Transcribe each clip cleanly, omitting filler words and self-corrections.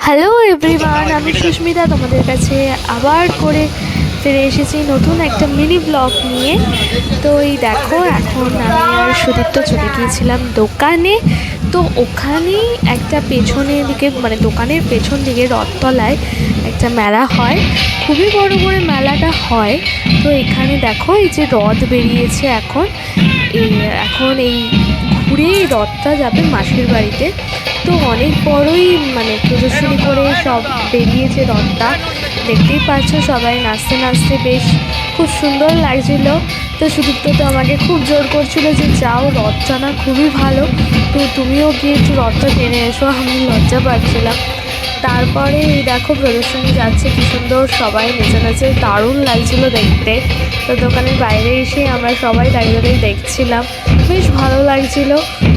Hello everyone, আমি সুস্মিতা তোমাদের কাছে আবার করে ফিরে এসেছি নতুন একটা মিনি ব্লগ নিয়ে। তো এই দেখো, এখন আমি আর সুদীপ্ত চলে গিয়েছিলাম দোকানে। তো ওখানেই একটা পেছনের দিকে, মানে দোকানের পেছন দিকে রথতলায় একটা মেলা হয়, খুবই বড় করে মেলাটা হয়। তো এখানে দেখো, এই যে রথ বেরিয়েছে এখন এই ঘুরে রথটা যাবে মাসির বাড়িতে। তো অনেক বড়ই মানে প্রদর্শনী করে সব বেরিয়েছে রথটা, দেখতেই পাচ্ছ সবাই নাচতে নাচতে, বেশ খুব সুন্দর লাগছিল। তো সুদীপ্ত তো আমাকে খুব জোর করছিল যে যাও, রথ টানা খুবই ভালো, তো তুমিও গিয়ে একটু রথটা টেনে এসো। আমি লজ্জা পাচ্ছিলাম। তারপরে এই দেখো প্রদর্শনী যাচ্ছে, কি সুন্দর সবাই নেচে নেচে, দারুণ লাগছিল দেখতে। তো দোকানের বাইরে এসে আমরা সবাই দাঁড়িয়ে দাঁড়িয়ে দেখছিলাম, বেশ ভালো লাগছিল।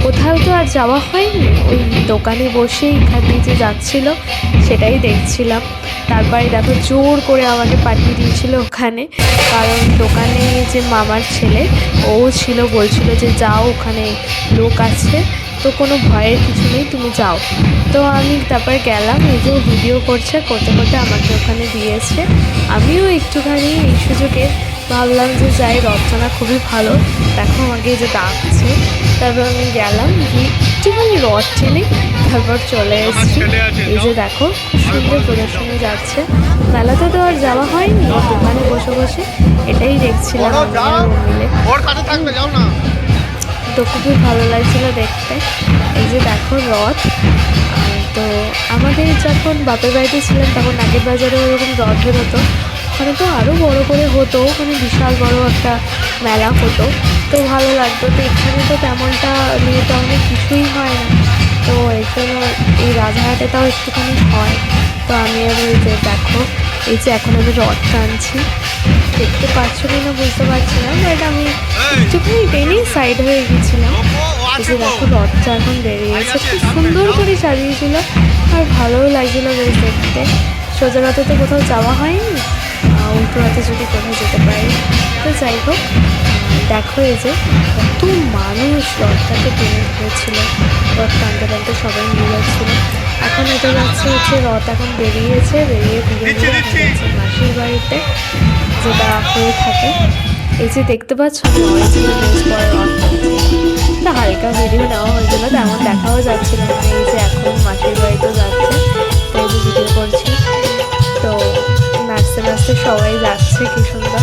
কোথাও তো আর যাওয়া হয়নি, ওই দোকানে বসেই খালি যে যাচ্ছিল সেটাই দেখছিলাম। তারপরে দেখো জোর করে আমাকে পাঠিয়ে দিয়েছিল ওখানে, কারণ দোকানে যে মামার ছেলে ও ছিল, বলছিল যে যাও, ওখানে লোক আছে, তো কোনো ভয়ের কিছু নেই, তুমি যাও। তো আমি তারপর গেলাম, এই যে ভিডিও করতে করতে আমাকে ওখানে দিয়েছে। আমিও একটুখানি এই সুযোগে ভাবলাম যে যাই, রথটানা খুবই ভালো, দেখো আমাকে এই যে ডাকছে। তারপর আমি গেলাম, গিয়ে একটুখানি রথ টেনে তারপর চলে এসেছি। এই যে দেখো, খুব সুন্দর প্রদর্শনী যাচ্ছে। মেলাতে তো আর যাওয়া হয়নি, দোকানে বসে বসে এটাই দেখছিলাম মিলে। তো খুবই ভালো লাগছিলো দেখতে। এই যে দেখো রথ। তো আমাদের যখন বাপের বাড়িতে ছিলাম তখন নাগের বাজারে ওরকম রথ বেরোতো, ওখানে তো আরও বড় করে হতো, ওখানে বিশাল বড় একটা মেলা হতো, তো ভালো লাগতো। তো এখানে তো তেমনটা নিয়ে তো অনেক কিছুই হয় না, তো এই জন্য এই রাজারহাটে তাও একটুখানি হয়। তো আমি আর ওই যে দেখো, এই যে এখন আমি রথ টানছি, দেখতে পাচ্ছ কি না বুঝতে পারছি না, বাট আমি একটুখানি টেনেই সাইড হয়ে গেছিলাম। এই যে দেখো রথটা এখন বেরিয়েছে, খুব সুন্দর করে সাজিয়েছিল আর ভালোও লাগছিলো বেশ দেখতে। সোজা রথে তো কোথাও যাওয়া হয়নি, উল্টো রথে যদি কোথাও যেতে পারি। তো যাই হোক, দেখো এই যে কত মানুষ রথটাকে টেনে ধরেছিল, রথ টানতে টানতে সবাই নিয়ে যাচ্ছিল। এখন এটা হচ্ছে রথ এখন বেরিয়ে ধীরে ধীরে যাচ্ছে মাসির বাড়িতে, যেটা হয়ে থাকে। এই যে দেখতে পাচ্ছ না, হালকা ভিডিও নেওয়া হয়েছিল, তেমন দেখাও যাচ্ছিল না। এই যে এখন মাসির বাড়িতে যাচ্ছে, তো এই যে ভিডিও করছি। তো নাচতে নাচতে সবাই যাচ্ছে, কি সুন্দর,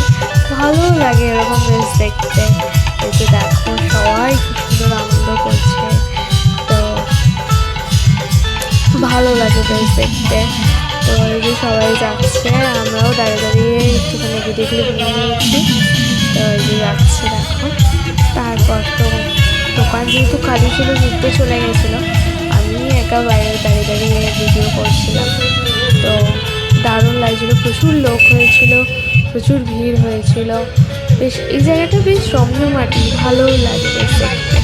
ভালো লাগে এরকম বেশ দেখতে। এই যে দেখো সবাই খুব সুন্দর আনন্দ করছে, তো ভালো লাগে বেশ দেখতে। তো এই যে সবাই যাচ্ছে, আমরাও দাঁড়িয়ে দাঁড়িয়ে একটুখানি ভিডিও ক্লিপ নিয়ে নিয়েছি। তো এই যে যাচ্ছে দেখো। তারপর তো দোকান যেহেতু খালি ছিল, ঘুরতে চলে গেছিলো, আমি একা বাইরে দাঁড়িয়ে দাঁড়িয়ে ভিডিও করছিলাম। তো দারুণ লাগছিলো, প্রচুর লোক হয়েছিল, প্রচুর ভিড় হয়েছিল, বেশ এই জায়গাটা বেশ রমরমাটি, ভালোও লাগে বেশ দেখতে।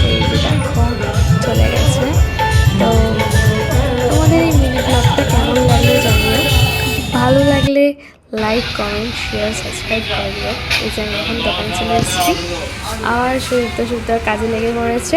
এই যে দেখো চলে গেছে। তো তোমাদের এই মিনি ব্লগটা কেমন লাগলো জানিও, ভালো লাগলে লাইক, কমেন্ট, শেয়ার, সাবস্ক্রাইব করে দিও। এই যে আমি এখন দোকান চলে এসেছি, আর সুদীপ্ত কাজে লেগে পড়েছে।